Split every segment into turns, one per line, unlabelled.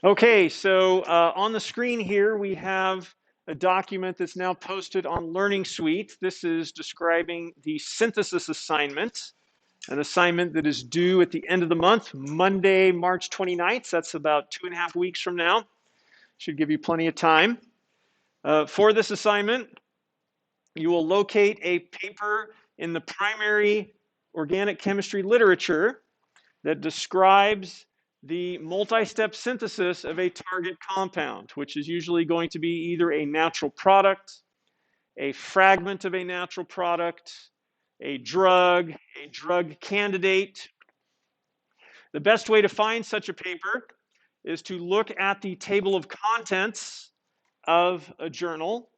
Okay, so on the screen here we have a document that's now posted on Learning Suite. This is describing the synthesis assignment, an assignment that is due at the end of the month, Monday, March 29th. That's about 2.5 weeks from now. Should give you plenty of time. For this assignment, you will locate a paper in the primary organic chemistry literature that describes the multi-step synthesis of a target compound, which is usually going to be either a natural product, a fragment of a natural product, a drug candidate. The best way to find such a paper is to look at the table of contents of a journal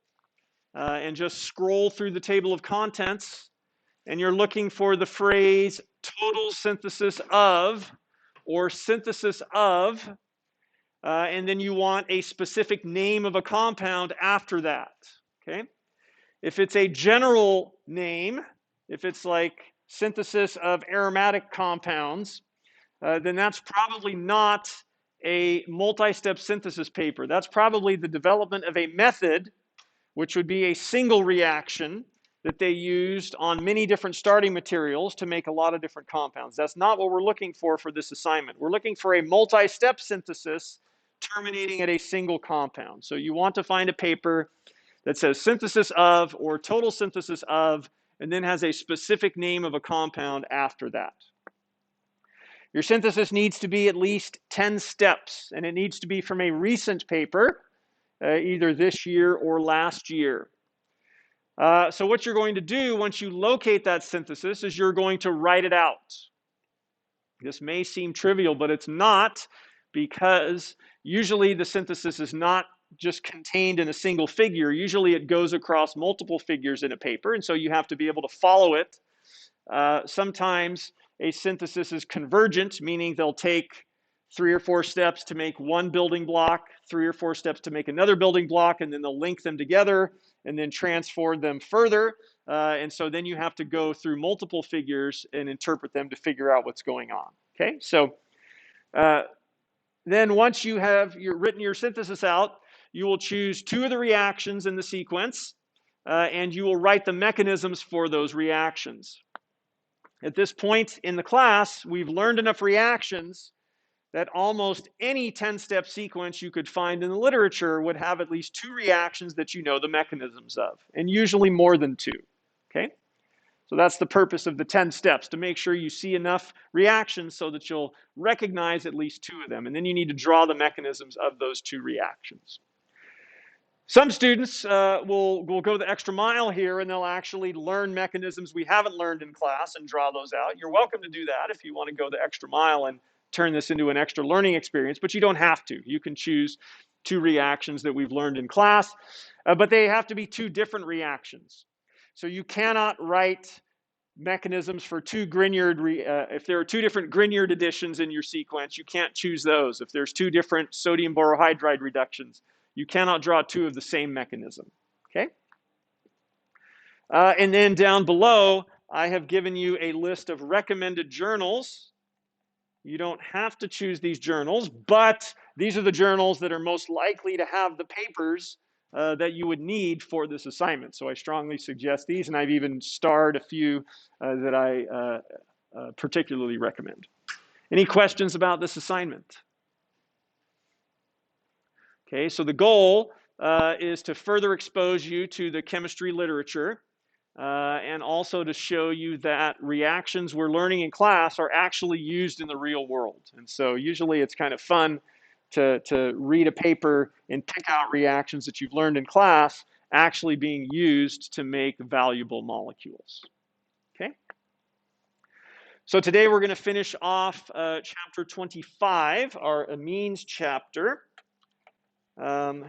and just scroll through the table of contents, and you're looking for the phrase total synthesis of or synthesis of, and then you want a specific name of a compound after that, okay? If it's a general name, if it's like synthesis of aromatic compounds, then that's probably not a multi-step synthesis paper. That's probably the development of a method, which would be a single reaction that they used on many different starting materials to make a lot of different compounds. That's not what we're looking for this assignment. We're looking for a multi-step synthesis terminating at a single compound. So you want to find a paper that says synthesis of or total synthesis of, and then has a specific name of a compound after that. Your synthesis needs to be at least 10 steps, and it needs to be from a recent paper, either this year or last year. So what you're going to do once you locate that synthesis is you're going to write it out. This may seem trivial, but it's not, because usually the synthesis is not just contained in a single figure. Usually it goes across multiple figures in a paper, and so you have to be able to follow it. Sometimes a synthesis is convergent, meaning they'll take 3 or 4 steps to make one building block, 3 or 4 steps to make another building block, and then they'll link them together and then transform them further. And so then you have to go through multiple figures and interpret them to figure out what's going on. Okay, so then once you have written your synthesis out, you will choose 2 of the reactions in the sequence, and you will write the mechanisms for those reactions. At this point in the class, we've learned enough reactions that almost any 10-step sequence you could find in the literature would have at least 2 reactions that you know the mechanisms of, and usually more than 2, okay? So that's the purpose of the 10 steps, to make sure you see enough reactions so that you'll recognize at least 2 of them, and then you need to draw the mechanisms of those 2 reactions. Some students will go the extra mile here, and they'll actually learn mechanisms we haven't learned in class and draw those out. You're welcome to do that if you want to go the extra mile and turn this into an extra learning experience, but you don't have to. You can choose 2 reactions that we've learned in class, but they have to be 2 different reactions. So you cannot write mechanisms for 2 Grignard, if there are 2 different Grignard additions in your sequence, you can't choose those. If there's 2 different sodium borohydride reductions, you cannot draw 2 of the same mechanism, okay? And then down below, I have given you a list of recommended journals. You don't have to choose these journals, but these are the journals that are most likely to have the papers that you would need for this assignment. So I strongly suggest these, and I've even starred a few that I particularly recommend. Any questions about this assignment? Okay, so the goal is to further expose you to the chemistry literature and also to show you that reactions we're learning in class are actually used in the real world. And so usually it's kind of fun to read a paper and pick out reactions that you've learned in class actually being used to make valuable molecules. Okay? So today we're going to finish off chapter 25, our amines chapter. And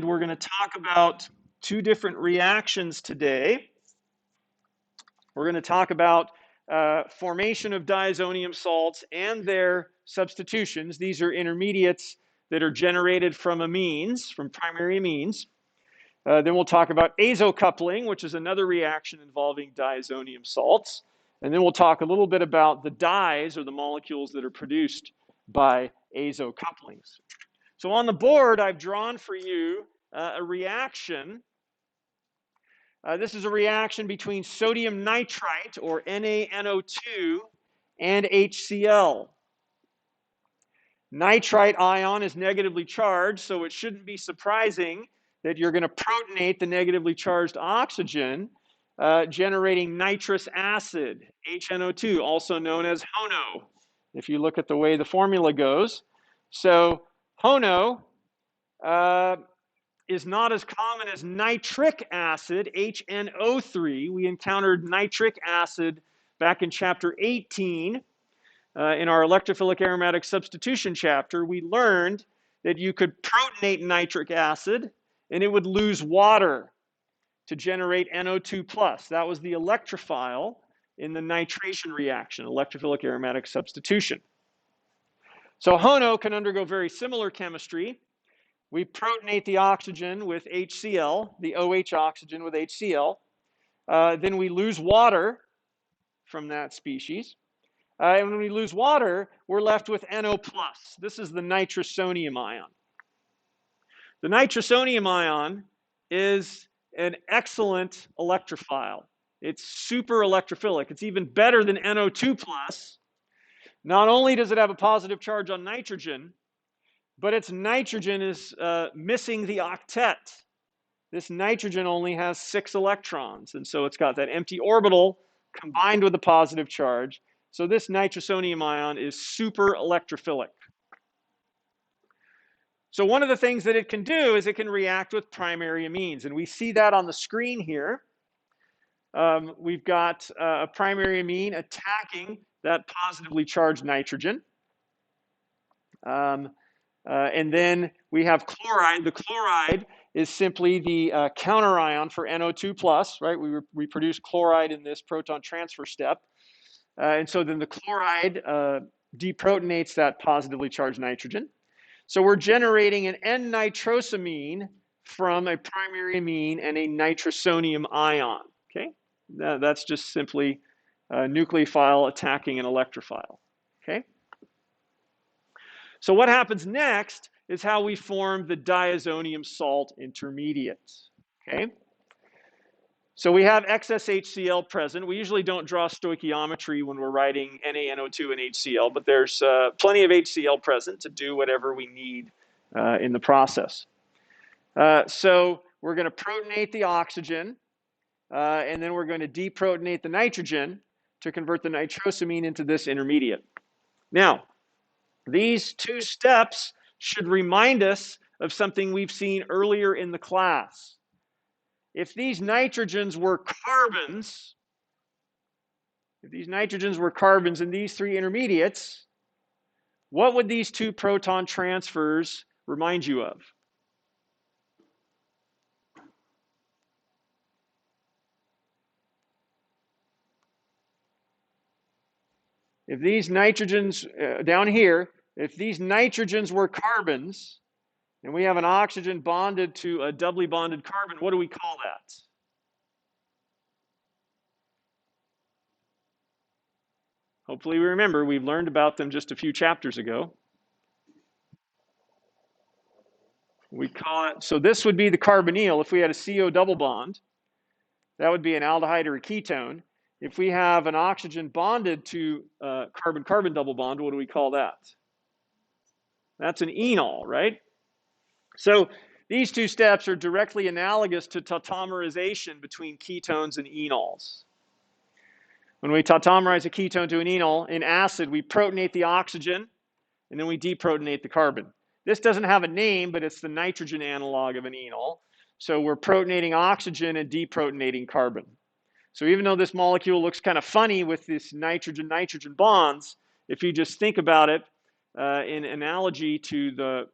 we're going to talk about 2 different reactions today. We're going to talk about formation of diazonium salts and their substitutions. These are intermediates that are generated from amines, from primary amines. Then we'll talk about azocoupling, which is another reaction involving diazonium salts. And then we'll talk a little bit about the dyes, or the molecules that are produced by azo couplings. So on the board, I've drawn for you a reaction. This is a reaction between sodium nitrite, or NaNO2, and HCl. Nitrite ion is negatively charged, so it shouldn't be surprising that you're going to protonate the negatively charged oxygen, generating nitrous acid, HNO2, also known as HONO, if you look at the way the formula goes. So HONO is not as common as nitric acid, HNO3. We encountered nitric acid back in chapter 18. In our electrophilic aromatic substitution chapter, we learned that you could protonate nitric acid and it would lose water to generate NO2+. That was the electrophile in the nitration reaction, electrophilic aromatic substitution. So HONO can undergo very similar chemistry. We protonate the oxygen with HCl, the OH oxygen with HCl. Then we lose water from that species. And when we lose water, we're left with NO+. This is the nitrosonium ion. The nitrosonium ion is an excellent electrophile. It's super electrophilic. It's even better than NO2+. Not only does it have a positive charge on nitrogen, but its nitrogen is missing the octet. This nitrogen only has 6 electrons, and so it's got that empty orbital combined with a positive charge. So this nitrosonium ion is super electrophilic. So one of the things that it can do is it can react with primary amines, and we see that on the screen here. We've got a primary amine attacking that positively charged nitrogen. And then we have chloride. The chloride is simply the counter ion for NO2+, right? We produce chloride in this proton transfer step. And so then the chloride deprotonates that positively charged nitrogen. So we're generating an N-nitrosamine from a primary amine and a nitrosonium ion, okay? That's just simply a nucleophile attacking an electrophile, okay? So what happens next is how we form the diazonium salt intermediate, okay? So we have excess HCl present. We usually don't draw stoichiometry when we're writing NaNO2 and HCl, but there's plenty of HCl present to do whatever we need in the process. So we're going to protonate the oxygen, and then we're going to deprotonate the nitrogen to convert the nitrosamine into this intermediate. Now, these two steps should remind us of something we've seen earlier in the class. If these nitrogens were carbons, in these 3 intermediates, what would these 2 proton transfers remind you of? If these nitrogens, down here, if these nitrogens were carbons, and we have an oxygen bonded to a doubly bonded carbon, what do we call that? Hopefully we remember, we've learned about them just a few chapters ago. We call it, so this would be the carbonyl. If we had a CO double bond, that would be an aldehyde or a ketone. If we have an oxygen bonded to carbon-carbon double bond, what do we call that? That's an enol, right? So these 2 steps are directly analogous to tautomerization between ketones and enols. When we tautomerize a ketone to an enol, in acid, we protonate the oxygen, and then we deprotonate the carbon. This doesn't have a name, but it's the nitrogen analog of an enol. So we're protonating oxygen and deprotonating carbon. So even though this molecule looks kind of funny with this nitrogen-nitrogen bonds, if you just think about it in analogy to the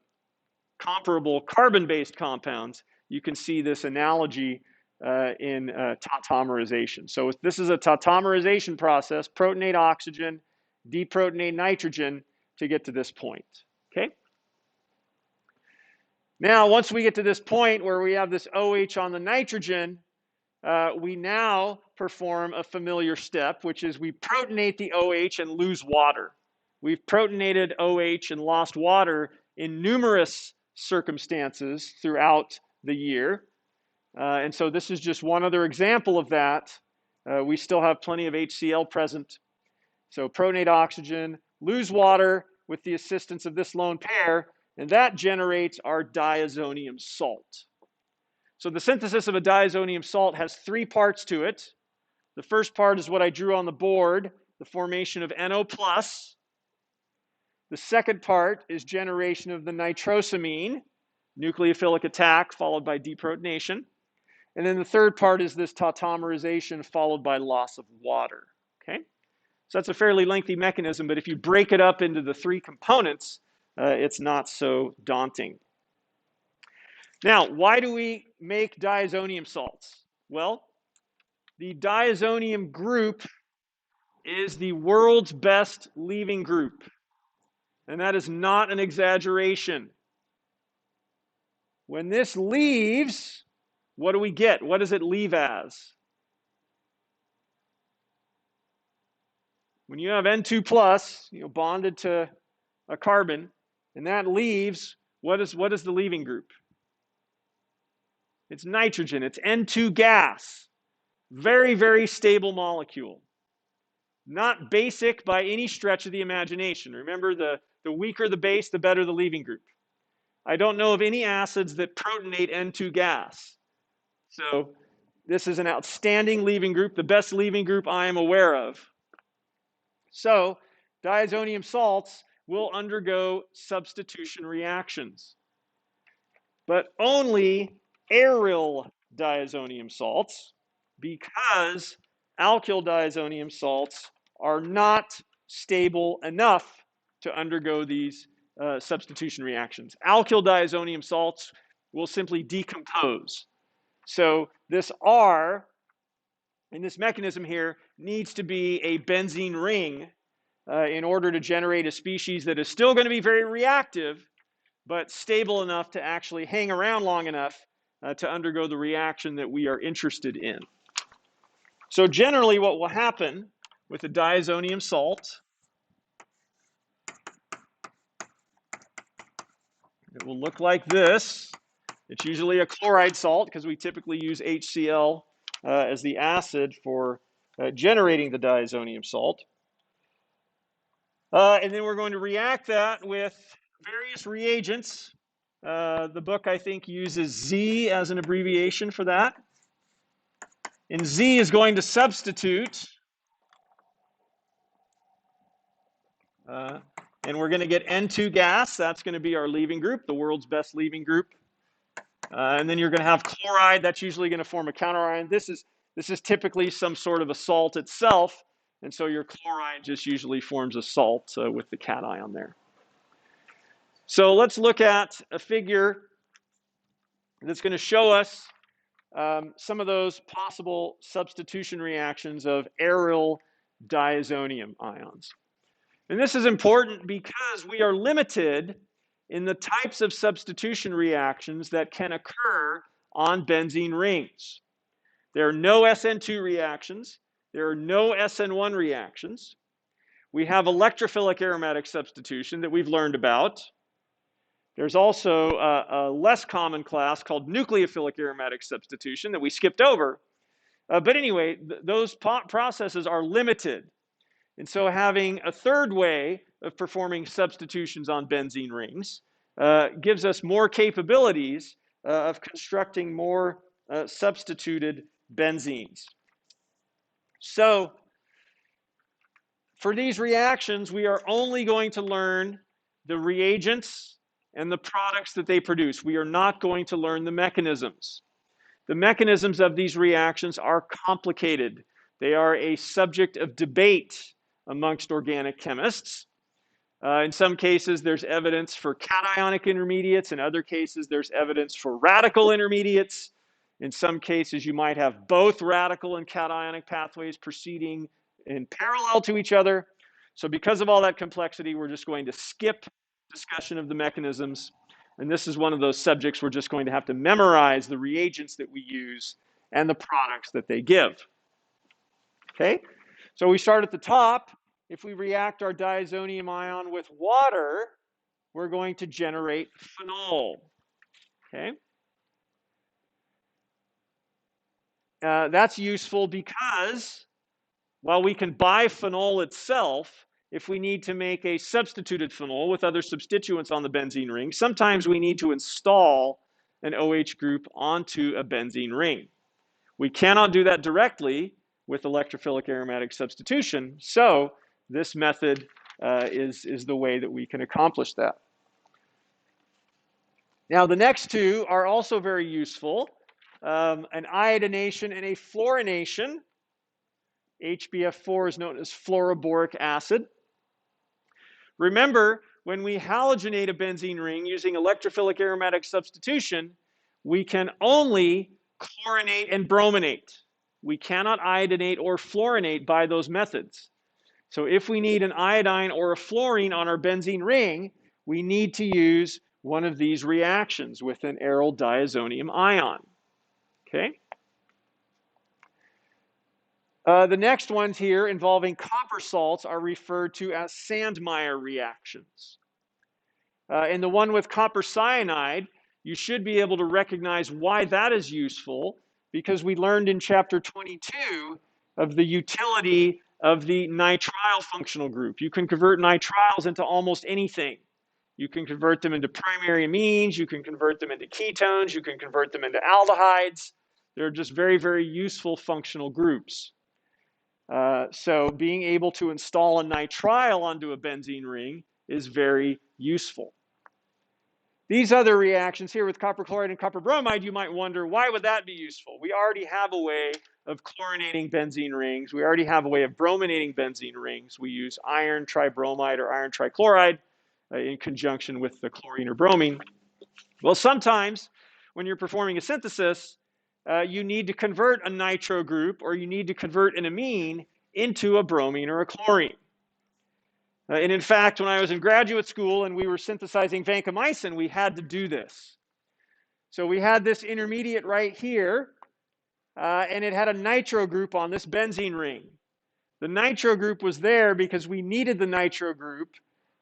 comparable carbon-based compounds, you can see this analogy in tautomerization. So this is a tautomerization process, protonate oxygen, deprotonate nitrogen to get to this point, okay? Now, once we get to this point where we have this OH on the nitrogen, we now perform a familiar step, which is we protonate the OH and lose water. We've protonated OH and lost water in numerous circumstances throughout the year. And so this is just one other example of that. We still have plenty of HCl present. So protonate oxygen, lose water with the assistance of this lone pair, and that generates our diazonium salt. So the synthesis of a diazonium salt has three parts to it. The first part is what I drew on the board, the formation of NO+. The second part is generation of the nitrosamine, nucleophilic attack followed by deprotonation. And then the third part is this tautomerization followed by loss of water. Okay? So that's a fairly lengthy mechanism, but if you break it up into the three components, it's not so daunting. Now, why do we make diazonium salts? Well, the diazonium group is the world's best leaving group. And that is not an exaggeration. When this leaves, what do we get? What does it leave as? When you have N2+, bonded to a carbon, and that leaves, what is the leaving group? It's nitrogen. It's N2 gas. Very, very stable molecule. Not basic by any stretch of the imagination. Remember, the weaker the base, the better the leaving group. I don't know of any acids that protonate N2 gas. So this is an outstanding leaving group, the best leaving group I am aware of. So diazonium salts will undergo substitution reactions, but only aryl diazonium salts, because alkyl diazonium salts are not stable enough to undergo these substitution reactions. Alkyl diazonium salts will simply decompose. So this R in this mechanism here needs to be a benzene ring in order to generate a species that is still going to be very reactive, but stable enough to actually hang around long enough to undergo the reaction that we are interested in. So generally what will happen with a diazonium salt, it will look like this. It's usually a chloride salt because we typically use HCl as the acid for generating the diazonium salt. And then we're going to react that with various reagents. The book, I think, uses Z as an abbreviation for that. And Z is going to substitute. And we're going to get N2 gas. That's going to be our leaving group, the world's best leaving group. And then you're going to have chloride. That's usually going to form a counterion. This is typically some sort of a salt itself. And so your chloride just usually forms a salt with the cation there. So let's look at a figure that's going to show us some of those possible substitution reactions of aryl diazonium ions. And this is important because we are limited in the types of substitution reactions that can occur on benzene rings. There are no SN2 reactions. There are no SN1 reactions. We have electrophilic aromatic substitution that we've learned about. There's also a less common class called nucleophilic aromatic substitution that we skipped over. But anyway, those processes are limited. And so having a third way of performing substitutions on benzene rings gives us more capabilities of constructing more substituted benzenes. So for these reactions, we are only going to learn the reagents and the products that they produce. We are not going to learn the mechanisms. The mechanisms of these reactions are complicated. They are a subject of debate amongst organic chemists. In some cases, there's evidence for cationic intermediates. In other cases, there's evidence for radical intermediates. In some cases, you might have both radical and cationic pathways proceeding in parallel to each other. So because of all that complexity, we're just going to skip discussion of the mechanisms. And this is one of those subjects we're just going to have to memorize the reagents that we use and the products that they give. Okay, so we start at the top. if we react our diazonium ion with water, we're going to generate phenol. Okay? That's useful because while we can buy phenol itself, if we need to make a substituted phenol with other substituents on the benzene ring, sometimes we need to install an OH group onto a benzene ring. We cannot do that directly with electrophilic aromatic substitution, so this method is the way that we can accomplish that. Now, the next two are also very useful, an iodination and a fluorination. HBF4 is known as fluoroboric acid. Remember, when we halogenate a benzene ring using electrophilic aromatic substitution, we can only chlorinate and brominate. We cannot iodinate or fluorinate by those methods. So if we need an iodine or a fluorine on our benzene ring, we need to use one of these reactions with an aryl diazonium ion. Okay? The next ones here involving copper salts are referred to as Sandmeyer reactions. In the one with copper cyanide, you should be able to recognize why that is useful, because we learned in chapter 22 of the utility of the nitrile functional group. You can convert nitriles into almost anything. You can convert them into primary amines, you can convert them into ketones, you can convert them into aldehydes. They're just very, very useful functional groups. So being able to install a nitrile onto a benzene ring is very useful. These other reactions here with copper chloride and copper bromide, you might wonder, why would that be useful? We already have a way of chlorinating benzene rings. We already have a way of brominating benzene rings. We use iron tribromide or iron trichloride in conjunction with the chlorine or bromine. Well, sometimes when you're performing a synthesis, you need to convert a nitro group or you need to convert an amine into a bromine or a chlorine. And in fact, when I was in graduate school and we were synthesizing vancomycin, we had to do this. So we had this intermediate right here, and it had a nitro group on this benzene ring. The nitro group was there because we needed the nitro group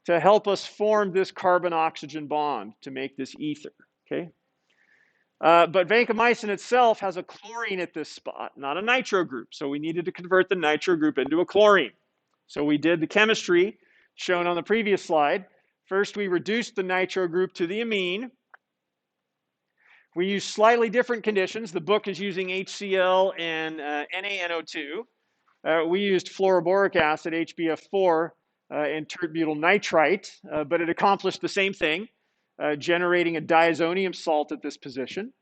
to help us form this carbon-oxygen bond to make this ether, okay? But vancomycin itself has a chlorine at this spot, not a nitro group. So we needed to convert the nitro group into a chlorine. So we did the chemistry shown on the previous slide. First, we reduced the nitro group to the amine. We used slightly different conditions. The book is using HCl and NaNO2. We used fluoroboric acid, HBF4, and tert-butyl nitrite, but it accomplished the same thing, generating a diazonium salt at this position.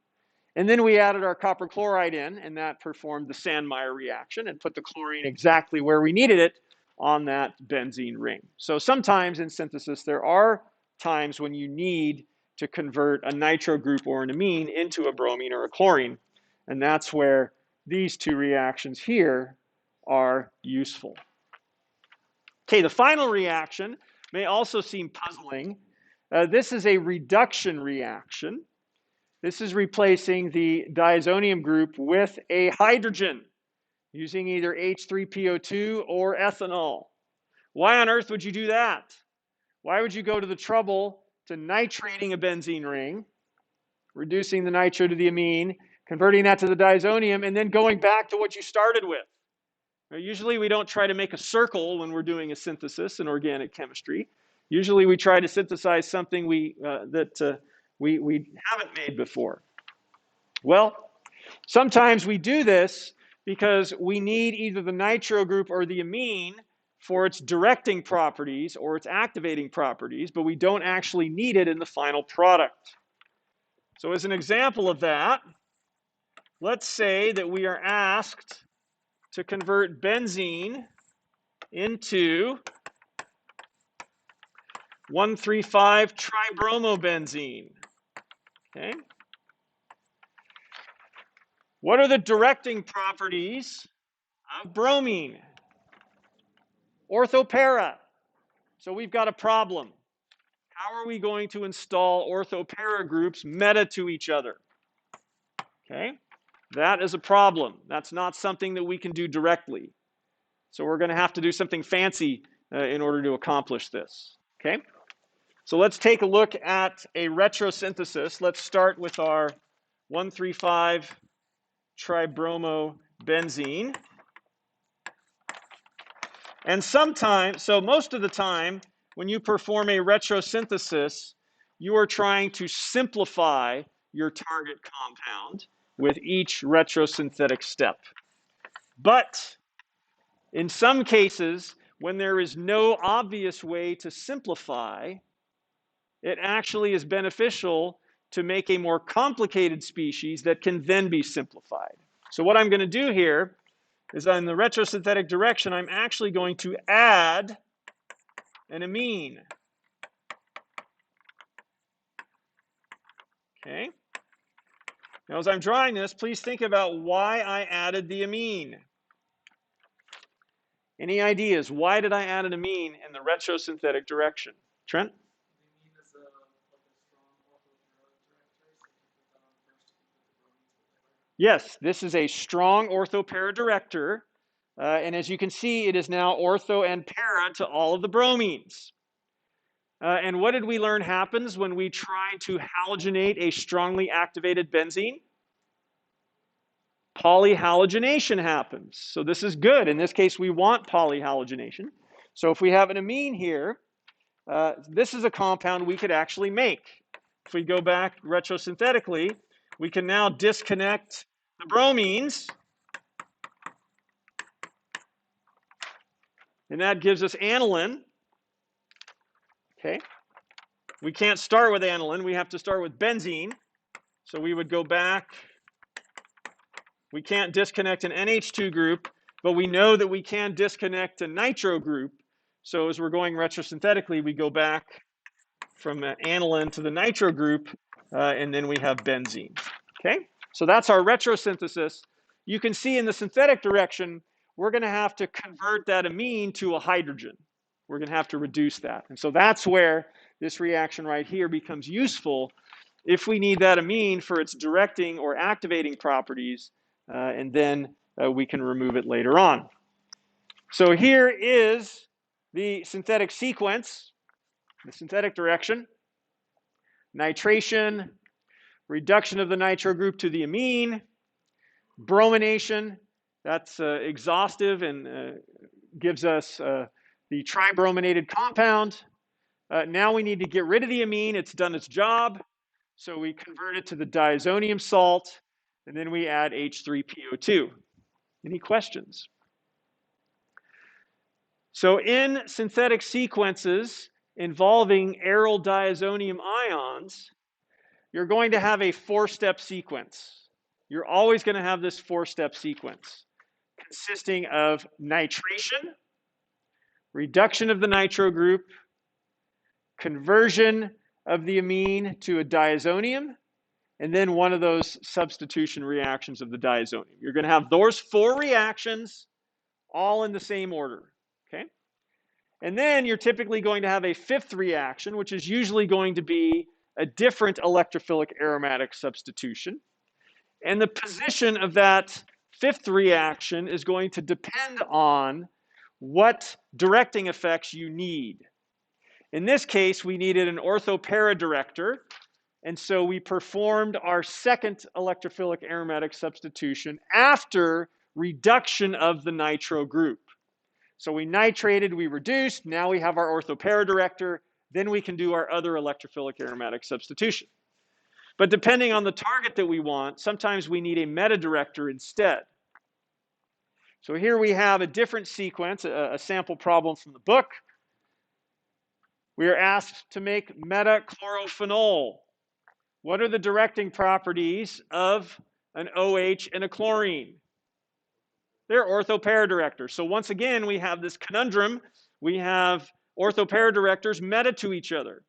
And then we added our copper chloride in, and that performed the Sandmeyer reaction and put the chlorine exactly where we needed it on that benzene ring. So sometimes in synthesis, there are times when you need to convert a nitro group or an amine into a bromine or a chlorine, and that's where these two reactions here are useful. Okay, the final reaction may also seem puzzling. This is a reduction reaction. This is replacing the diazonium group with a hydrogen using either H3PO2 or ethanol. Why on earth would you do that? Why would you go to the trouble to nitrating a benzene ring, reducing the nitro to the amine, converting that to the diazonium, and then going back to what you started with? Now, usually we don't try to make a circle when we're doing a synthesis in organic chemistry. Usually we try to synthesize something we haven't made before. Well, sometimes we do this because we need either the nitro group or the amine for its directing properties or its activating properties, but we don't actually need it in the final product. So as an example of that, let's say that we are asked to convert benzene into 1,3,5-tribromobenzene. Okay. What are the directing properties of bromine? Orthopara. So we've got a problem. How are we going to install orthopara groups meta to each other? Okay, that is a problem. That's not something that we can do directly. So we're going to have to do something fancy in order to accomplish this. Okay? So let's take a look at a retrosynthesis. Let's start with our 1,3,5 tribromobenzene. And sometimes, so most of the time, when you perform a retrosynthesis, you are trying to simplify your target compound with each retrosynthetic step. But in some cases, when there is no obvious way to simplify, it actually is beneficial to make a more complicated species that can then be simplified. So what I'm going to do here is in the retrosynthetic direction, I'm actually going to add an amine. Okay. Now, as I'm drawing this, please think about why I added the amine. Any ideas? Why did I add an amine in the retrosynthetic direction? Trent? Yes, this is a strong orthopara director. And as you can see, it is now ortho and para to all of the bromines. And what did we learn happens when we try to halogenate a strongly activated benzene? Polyhalogenation happens. So this is good. In this case, we want polyhalogenation. So if we have an amine here, this is a compound we could actually make. If we go back retrosynthetically, we can now disconnect the bromines. And that gives us aniline. Okay. We can't start with aniline. We have to start with benzene. So we would go back. We can't disconnect an NH2 group, but we know that we can disconnect a nitro group. So as we're going retrosynthetically, we go back from aniline to the nitro group, and then we have benzene. Okay, so that's our retrosynthesis. You can see in the synthetic direction, we're going to have to convert that amine to a hydrogen. We're going to have to reduce that. And so that's where this reaction right here becomes useful if we need that amine for its directing or activating properties, and then we can remove it later on. So here is the synthetic sequence, the synthetic direction. Nitration, reduction of the nitro group to the amine, bromination, that's exhaustive and gives us the tribrominated compound. Now we need to get rid of the amine. It's done its job. So we convert it to the diazonium salt, and then we add H3PO2. Any questions? So in synthetic sequences involving aryl diazonium ions, you're going to have a four-step sequence. You're always going to have this four-step sequence consisting of nitration, reduction of the nitro group, conversion of the amine to a diazonium, and then one of those substitution reactions of the diazonium. You're going to have those four reactions all in the same order, okay? And then you're typically going to have a fifth reaction, which is usually going to be a different electrophilic aromatic substitution. And the position of that fifth reaction is going to depend on what directing effects you need. In this case, we needed an orthopara director, and so we performed our second electrophilic aromatic substitution after reduction of the nitro group. So we nitrated, we reduced, now we have our orthopara director, then we can do our other electrophilic aromatic substitution. But depending on the target that we want, sometimes we need a meta director instead. So here we have a different sequence, a sample problem from the book. We are asked to make metachlorophenol. What are the directing properties of an OH and a chlorine? They're orthopara directors. So once again, we have this conundrum. We have orthopara directors meta to each other.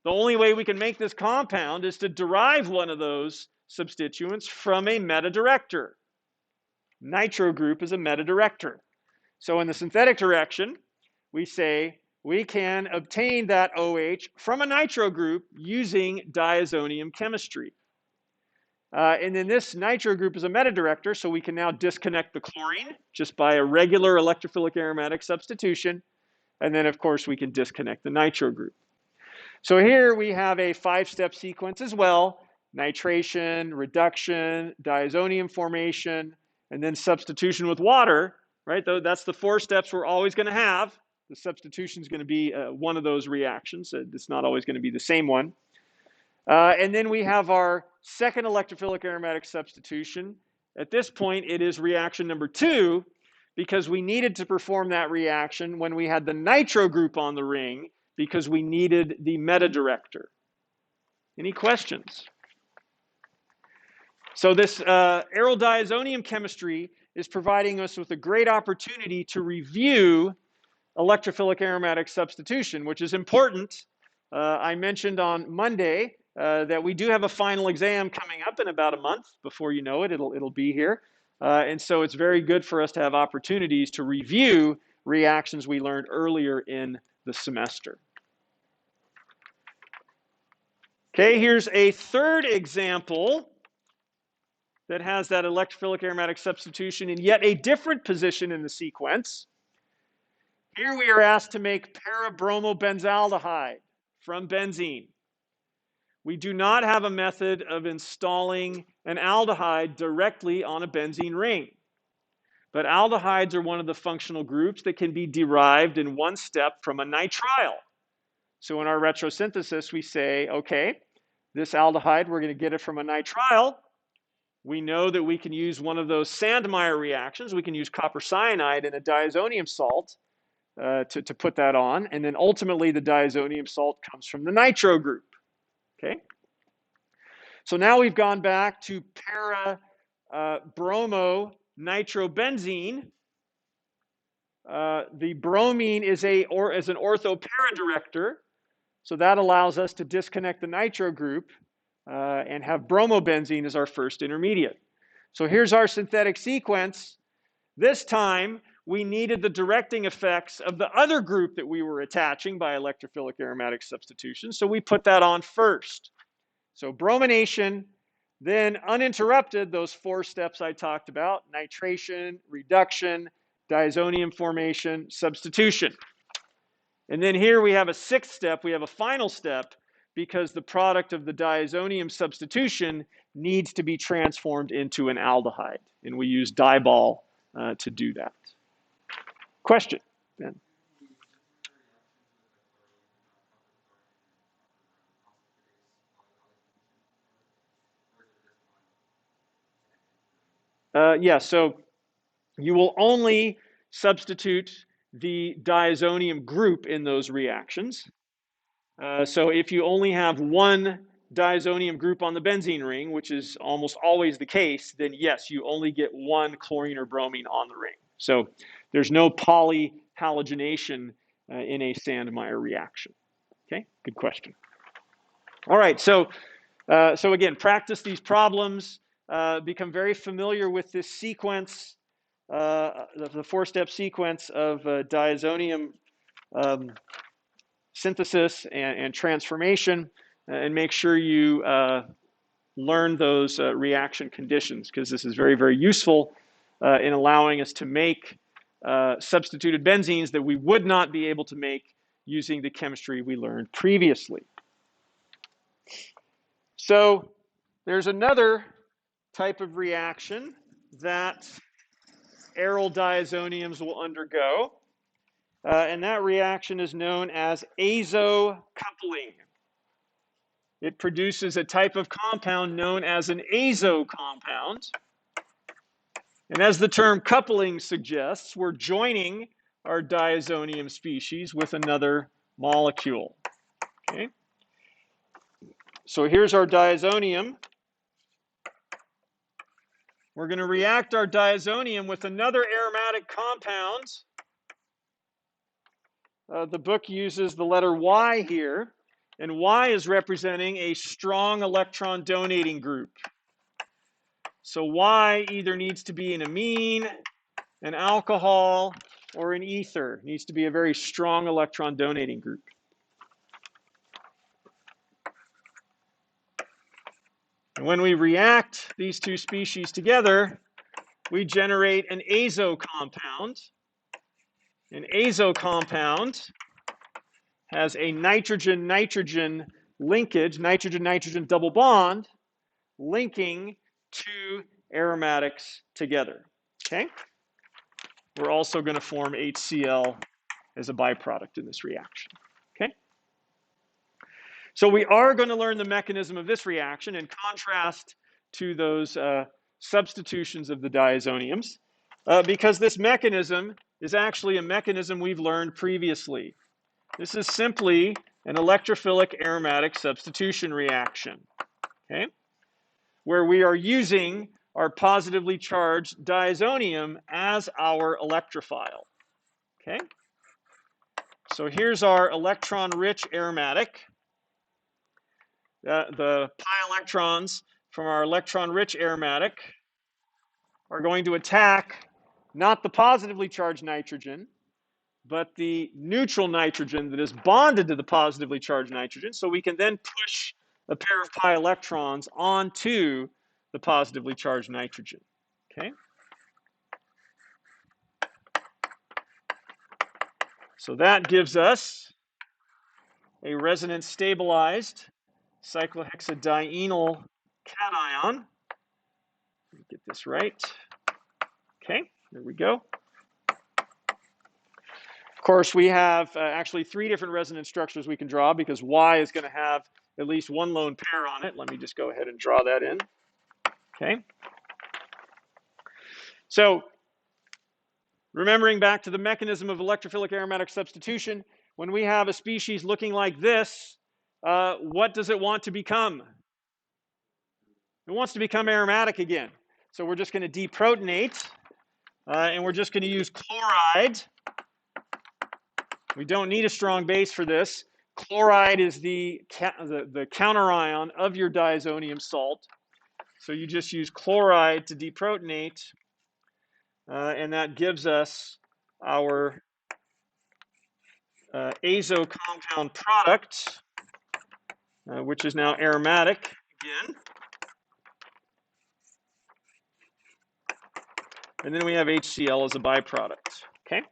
The only way we can make this compound is to derive one of those substituents from a meta director. Nitro group is a meta director. So in the synthetic direction, we say we can obtain that OH from a nitro group using diazonium chemistry. And then this nitro group is a meta director, so we can now disconnect the chlorine just by a regular electrophilic aromatic substitution. And then, of course, we can disconnect the nitro group. So here we have a 5-step sequence as well: nitration, reduction, diazonium formation, and then substitution with water, right? That's the 4 steps we're always going to have. The substitution is going to be one of those reactions. It's not always going to be the same one. And then we have our second electrophilic aromatic substitution. At this point, it is reaction number 2, because we needed to perform that reaction when we had the nitro group on the ring, because we needed the meta director. Any questions? So this aryl diazonium chemistry is providing us with a great opportunity to review electrophilic aromatic substitution, which is important. I mentioned on Monday that we do have a final exam coming up in about a month. Before you know it, it'll be here. And so it's very good for us to have opportunities to review reactions we learned earlier in the semester. Okay, here's a third example that has that electrophilic aromatic substitution in yet a different position in the sequence. Here we are asked to make para-bromobenzaldehyde from benzene. We do not have a method of installing an aldehyde directly on a benzene ring. But aldehydes are one of the functional groups that can be derived in one step from a nitrile. So in our retrosynthesis, we say, okay, this aldehyde, we're going to get it from a nitrile. We know that we can use one of those Sandmeyer reactions. We can use copper cyanide and a diazonium salt to put that on. And then ultimately, the diazonium salt comes from the nitro group. Okay? So now we've gone back to para-bromo-nitrobenzene. The bromine is an ortho-para director. So that allows us to disconnect the nitro group and have bromobenzene as our first intermediate. So here's our synthetic sequence. This time, we needed the directing effects of the other group that we were attaching by electrophilic aromatic substitution. So we put that on first. So bromination, then uninterrupted, those 4 steps I talked about: nitration, reduction, diazonium formation, substitution. And then here we have a 6th step, we have a final step, because the product of the diazonium substitution needs to be transformed into an aldehyde. And we use Dibol to do that. Question, Ben? Yeah, so you will only substitute the diazonium group in those reactions. So if you only have one diazonium group on the benzene ring, which is almost always the case, then yes, you only get one chlorine or bromine on the ring. So there's no polyhalogenation in a Sandmeyer reaction. Okay, good question. All right, so again, practice these problems, become very familiar with this sequence, the 4-step sequence of diazonium synthesis and transformation, and make sure you learn those reaction conditions, because this is very, very useful in allowing us to make substituted benzenes that we would not be able to make using the chemistry we learned previously. So there's another type of reaction that aryl diazoniums will undergo, and that reaction is known as azo-coupling. It produces a type of compound known as an azo compound. And as the term coupling suggests, we're joining our diazonium species with another molecule. Okay? So here's our diazonium. We're going to react our diazonium with another aromatic compound. The book uses the letter Y here, and Y is representing a strong electron donating group. So Y either needs to be an amine, an alcohol, or an ether. It needs to be a very strong electron donating group. And when we react these 2 species together, we generate an azo compound. An azo compound has a nitrogen-nitrogen linkage, nitrogen-nitrogen double bond, linking two aromatics together, okay? We're also going to form HCl as a byproduct in this reaction, okay? So we are going to learn the mechanism of this reaction in contrast to those substitutions of the diazoniums, because this mechanism is actually a mechanism we've learned previously. This is simply an electrophilic aromatic substitution reaction, okay, where we are using our positively charged diazonium as our electrophile, okay? So here's our electron-rich aromatic. The pi electrons from our electron-rich aromatic are going to attack not the positively charged nitrogen, but the neutral nitrogen that is bonded to the positively charged nitrogen. So we can then push a pair of pi electrons onto the positively charged nitrogen, okay? So that gives us a resonance stabilized cyclohexadienyl cation. Let me get this right. Okay, there we go. Of course, we have actually three different resonance structures we can draw because Y is going to have at least one lone pair on it. Let me just go ahead and draw that in. Okay. So, remembering back to the mechanism of electrophilic aromatic substitution, when we have a species looking like this, what does it want to become? It wants to become aromatic again. So we're just going to deprotonate, and we're just going to use chloride. We don't need a strong base for this. Chloride is the counterion of your diazonium salt. So you just use chloride to deprotonate, and that gives us our azo compound product, which is now aromatic again. And then we have HCl as a byproduct, okay?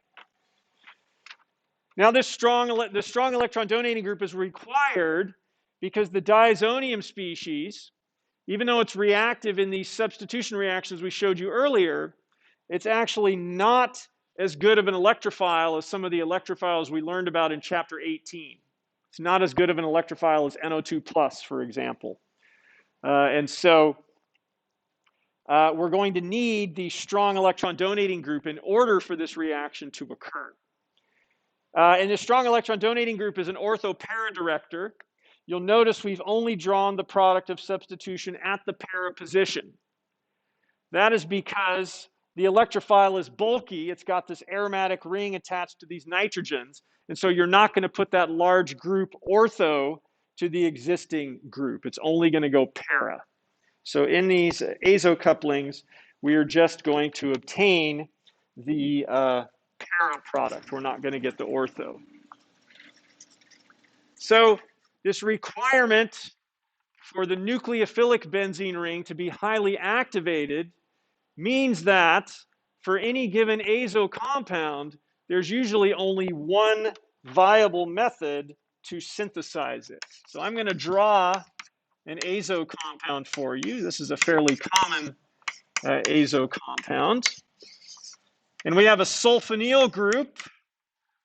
Now this strong electron donating group is required because the diazonium species, even though it's reactive in these substitution reactions we showed you earlier, it's actually not as good of an electrophile as some of the electrophiles we learned about in chapter 18. It's not as good of an electrophile as NO2+, for example. And so we're going to need the strong electron donating group in order for this reaction to occur. And the strong electron donating group is an ortho-para director. You'll notice we've only drawn the product of substitution at the para position. That is because the electrophile is bulky. It's got this aromatic ring attached to these nitrogens. And so you're not going to put that large group ortho to the existing group. It's only going to go para. So in these azo couplings, we are just going to obtain the para product. We're not going to get the ortho. So this requirement for the nucleophilic benzene ring to be highly activated means that for any given azo compound, there's usually only one viable method to synthesize it. So I'm going to draw an azo compound for you. This is a fairly common azo compound. And we have a sulfonyl group,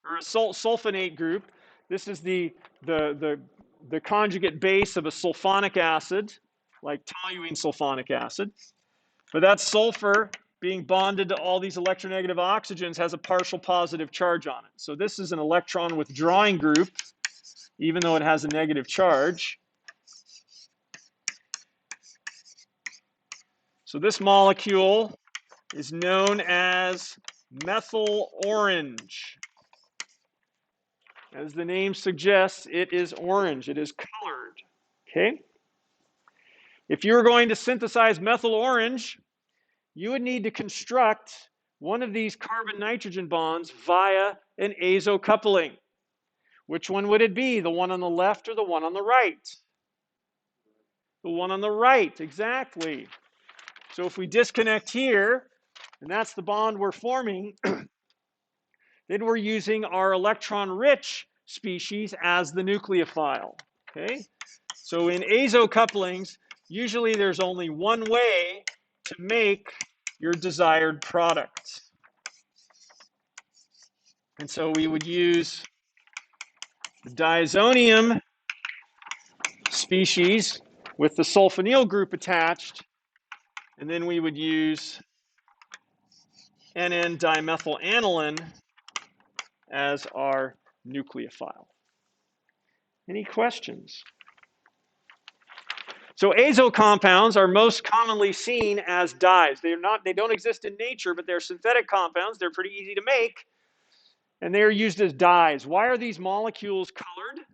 or a sulfonate group. This is the conjugate base of a sulfonic acid, like toluene sulfonic acid. But that sulfur being bonded to all these electronegative oxygens has a partial positive charge on it. So this is an electron withdrawing group, even though it has a negative charge. So this molecule is known as methyl orange. As the name suggests, it is orange. It is colored. Okay? If you were going to synthesize methyl orange, you would need to construct one of these carbon-nitrogen bonds via an azo coupling. Which one would it be? The one on the left or the one on the right? The one on the right, exactly. So if we disconnect here, and that's the bond we're forming, then we're using our electron-rich species as the nucleophile. Okay? So in azo couplings, usually there's only one way to make your desired product. And so we would use the diazonium species with the sulfonyl group attached, and then we would use NN-dimethylaniline as our nucleophile. Any questions? So azo compounds are most commonly seen as dyes. They don't exist in nature, but they're synthetic compounds. They're pretty easy to make, and they are used as dyes. Why are these molecules colored?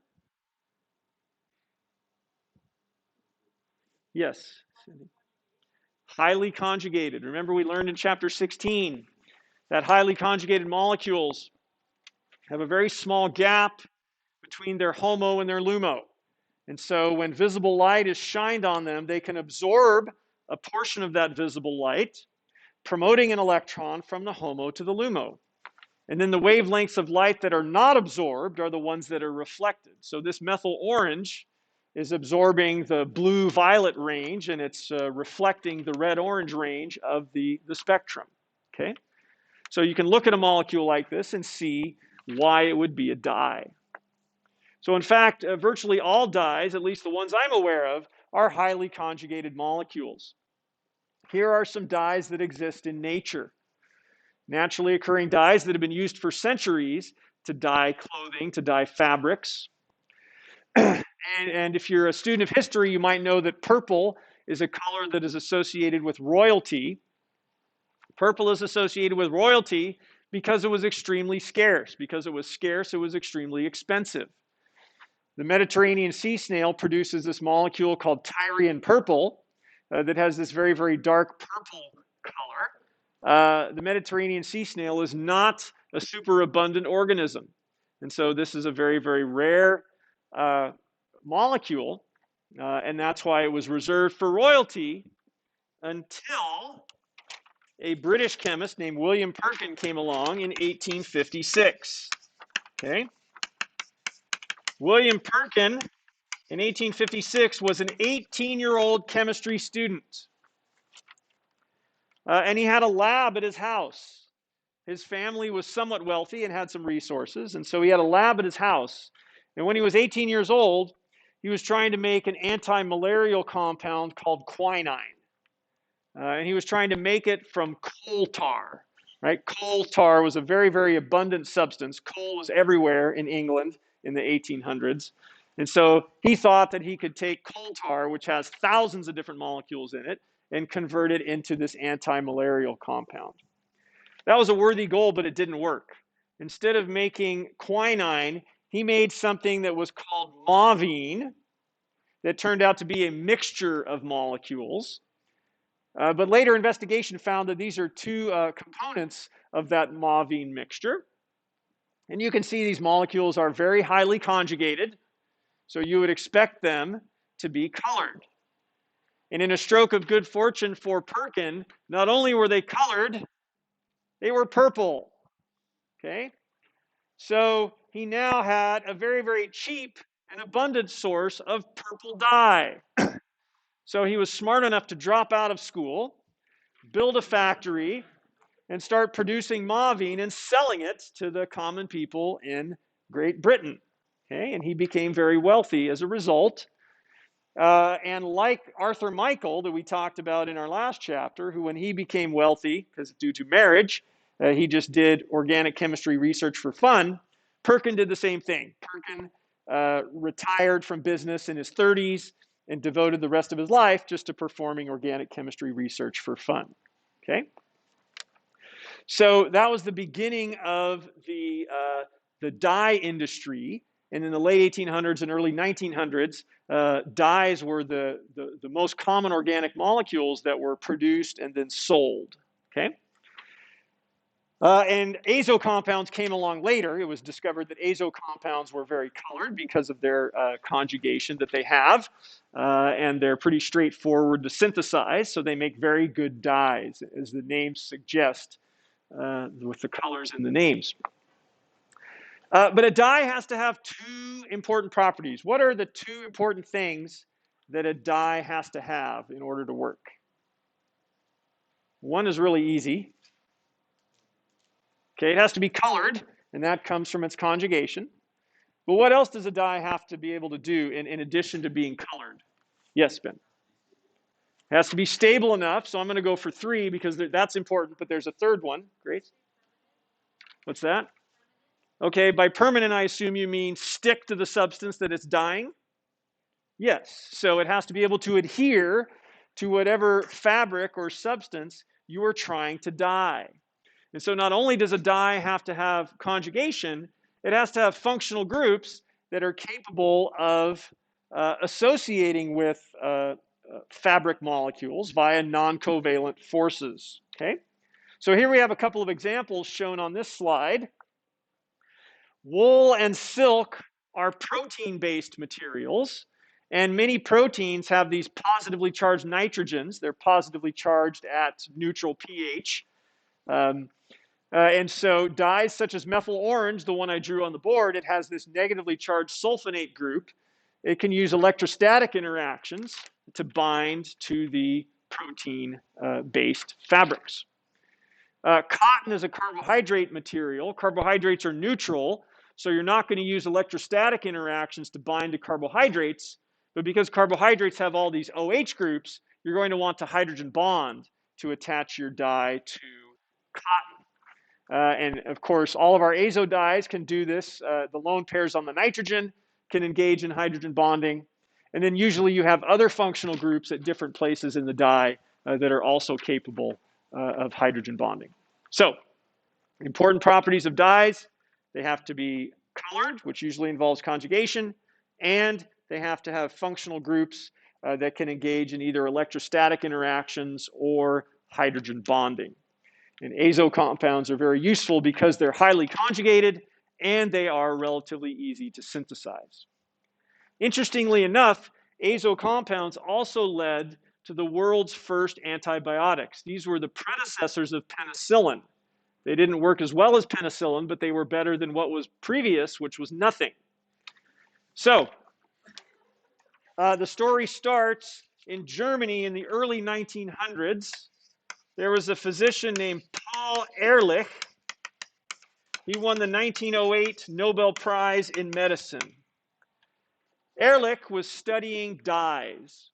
Yes. Highly conjugated. Remember we learned in chapter 16 that highly conjugated molecules have a very small gap between their HOMO and their LUMO. And so when visible light is shined on them, they can absorb a portion of that visible light, promoting an electron from the HOMO to the LUMO. And then the wavelengths of light that are not absorbed are the ones that are reflected. So this methyl orange is absorbing the blue-violet range, and it's reflecting the red-orange range of the spectrum. Okay? So you can look at a molecule like this and see why it would be a dye. So in fact, virtually all dyes, at least the ones I'm aware of, are highly conjugated molecules. Here are some dyes that exist in nature. Naturally occurring dyes that have been used for centuries to dye clothing, to dye fabrics. And if you're a student of history, you might know that purple is a color that is associated with royalty. Purple is associated with royalty because it was extremely scarce. Because it was scarce, it was extremely expensive. The Mediterranean sea snail produces this molecule called Tyrian purple that has this very, very dark purple color. The Mediterranean sea snail is not a superabundant organism. And so this is a very, very rare molecule. And that's why it was reserved for royalty until a British chemist named William Perkin came along in 1856. Okay? William Perkin in 1856 was an 18-year-old chemistry student. And he had a lab at his house. His family was somewhat wealthy and had some resources, and so he had a lab at his house. And when he was 18 years old, he was trying to make an anti-malarial compound called quinine. And he was trying to make it from coal tar. Right? Coal tar was a very, very abundant substance. Coal was everywhere in England in the 1800s. And so he thought that he could take coal tar, which has thousands of different molecules in it, and convert it into this anti-malarial compound. That was a worthy goal, but it didn't work. Instead of making quinine, he made something that was called mauveine that turned out to be a mixture of molecules. But later investigation found that these are two components of that mauveine mixture. And you can see these molecules are very highly conjugated. So you would expect them to be colored. And in a stroke of good fortune for Perkin, not only were they colored, they were purple. Okay? So he now had a very, very cheap and abundant source of purple dye. So he was smart enough to drop out of school, build a factory, and start producing mauveine and selling it to the common people in Great Britain. Okay? And he became very wealthy as a result. And like Arthur Michael that we talked about in our last chapter, who when he became wealthy, because due to marriage, he just did organic chemistry research for fun, Perkin did the same thing. Perkin retired from business in his 30s and devoted the rest of his life just to performing organic chemistry research for fun. Okay? So that was the beginning of the dye industry. And in the late 1800s and early 1900s, dyes were the most common organic molecules that were produced and then sold. Okay? And azo compounds came along later. It was discovered that azo compounds were very colored because of their conjugation that they have. And they're pretty straightforward to synthesize, so they make very good dyes, as the names suggest, with the colors in the names. But a dye has to have two important properties. What are the two important things that a dye has to have in order to work? One is really easy. Okay, it has to be colored, and that comes from its conjugation. But what else does a dye have to be able to do in addition to being colored? Yes, Ben. It has to be stable enough, so I'm going to go for 3 because that's important, but there's a third one. Grace? What's that? Okay, by permanent, I assume you mean stick to the substance that it's dyeing? Yes, so it has to be able to adhere to whatever fabric or substance you are trying to dye. And so not only does a dye have to have conjugation, it has to have functional groups that are capable of associating with fabric molecules via non-covalent forces. Okay, so here we have a couple of examples shown on this slide. Wool and silk are protein-based materials, and many proteins have these positively charged nitrogens. They're positively charged at neutral pH. And so dyes such as methyl orange, the one I drew on the board, it has this negatively charged sulfonate group. It can use electrostatic interactions to bind to the protein-based fabrics. Cotton is a carbohydrate material. Carbohydrates are neutral, so you're not going to use electrostatic interactions to bind to carbohydrates, but because carbohydrates have all these OH groups, you're going to want to hydrogen bond to attach your dye to cotton. And of course, all of our azo dyes can do this. The lone pairs on the nitrogen can engage in hydrogen bonding. And then usually you have other functional groups at different places in the dye that are also capable of hydrogen bonding. So, important properties of dyes: they have to be colored, which usually involves conjugation, and they have to have functional groups that can engage in either electrostatic interactions or hydrogen bonding. And azo compounds are very useful because they're highly conjugated and they are relatively easy to synthesize. Interestingly enough, azo compounds also led to the world's first antibiotics. These were the predecessors of penicillin. They didn't work as well as penicillin, but they were better than what was previous, which was nothing. So, the story starts in Germany in the early 1900s. There was a physician named Paul Ehrlich. He won the 1908 Nobel Prize in Medicine. Ehrlich was studying dyes,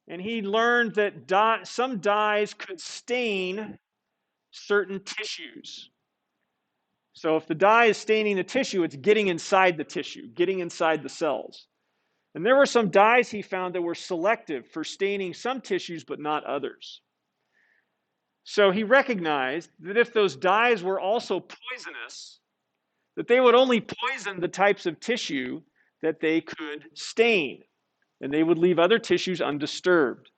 and he learned that some dyes could stain certain tissues. So if the dye is staining the tissue, it's getting inside the tissue, getting inside the cells. And there were some dyes he found that were selective for staining some tissues but not others. So he recognized that if those dyes were also poisonous, that they would only poison the types of tissue that they could stain, and they would leave other tissues undisturbed.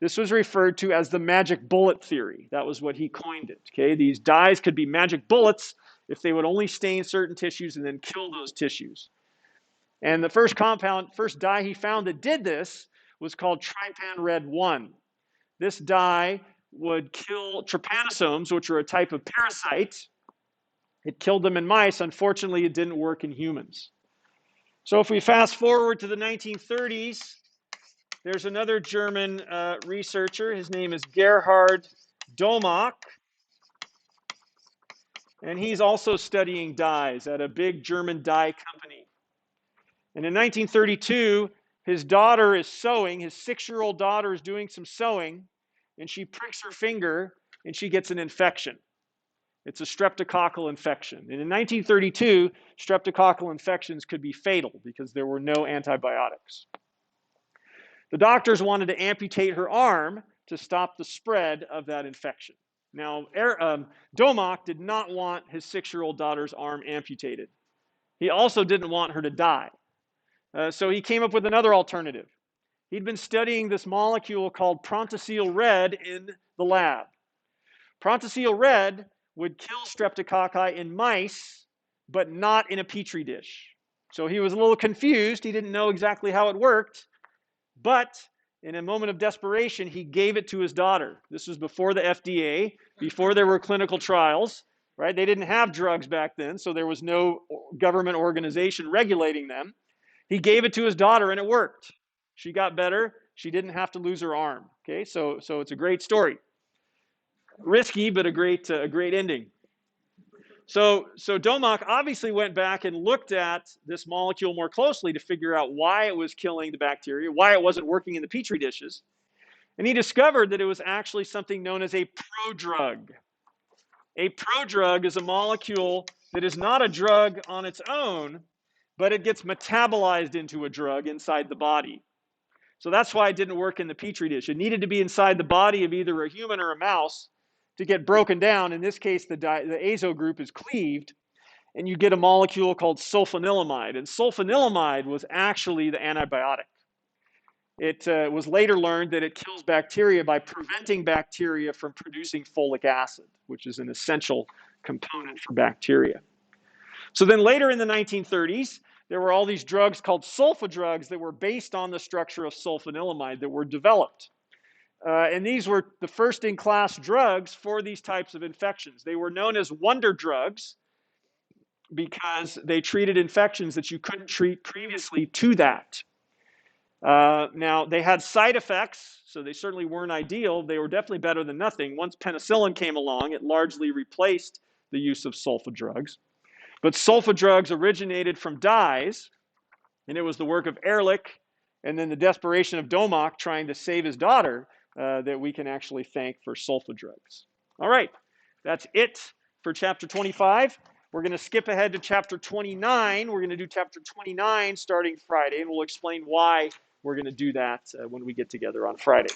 This was referred to as the magic bullet theory. That was what he coined it. Okay, these dyes could be magic bullets if they would only stain certain tissues and then kill those tissues. And the first dye he found that did this was called Trypan Red 1. This dye would kill trypanosomes, which are a type of parasite. It killed them in mice. Unfortunately, it didn't work in humans. So if we fast forward to the 1930s, there's another German researcher. His name is Gerhard Domach. And he's also studying dyes at a big German dye company. And in 1932, his daughter is sewing. His 6-year-old daughter is doing some sewing, and she pricks her finger, and she gets an infection. It's a streptococcal infection. And in 1932, streptococcal infections could be fatal because there were no antibiotics. The doctors wanted to amputate her arm to stop the spread of that infection. Now, Domach did not want his 6-year-old daughter's arm amputated. He also didn't want her to die. So he came up with another alternative. He'd been studying this molecule called Prontosil Red in the lab. Prontosil Red would kill streptococci in mice, but not in a petri dish. So he was a little confused. He didn't know exactly how it worked. But in a moment of desperation, he gave it to his daughter. This was before the FDA, before there were clinical trials. right? They didn't have drugs back then, so there was no government organization regulating them. He gave it to his daughter, and it worked. She got better. She didn't have to lose her arm. Okay, so it's a great story. Risky, but a great ending. So Domock obviously went back and looked at this molecule more closely to figure out why it was killing the bacteria, why it wasn't working in the petri dishes. And he discovered that it was actually something known as a prodrug. A prodrug is a molecule that is not a drug on its own, but it gets metabolized into a drug inside the body. So that's why it didn't work in the petri dish. It needed to be inside the body of either a human or a mouse to get broken down. In this case, the azo group is cleaved, and you get a molecule called sulfanilamide. And sulfanilamide was actually the antibiotic. It was later learned that it kills bacteria by preventing bacteria from producing folic acid, which is an essential component for bacteria. So then later in the 1930s, there were all these drugs called sulfa drugs that were based on the structure of sulfanilamide that were developed. And these were the first-in-class drugs for these types of infections. They were known as wonder drugs because they treated infections that you couldn't treat previously to that. Now, they had side effects, so they certainly weren't ideal. They were definitely better than nothing. Once penicillin came along, it largely replaced the use of sulfa drugs. But sulfa drugs originated from dyes, and it was the work of Ehrlich and then the desperation of Domock trying to save his daughter that we can actually thank for sulfa drugs. All right, that's it for chapter 25. We're going to skip ahead to chapter 29. We're going to do chapter 29 starting Friday, and we'll explain why we're going to do that when we get together on Friday.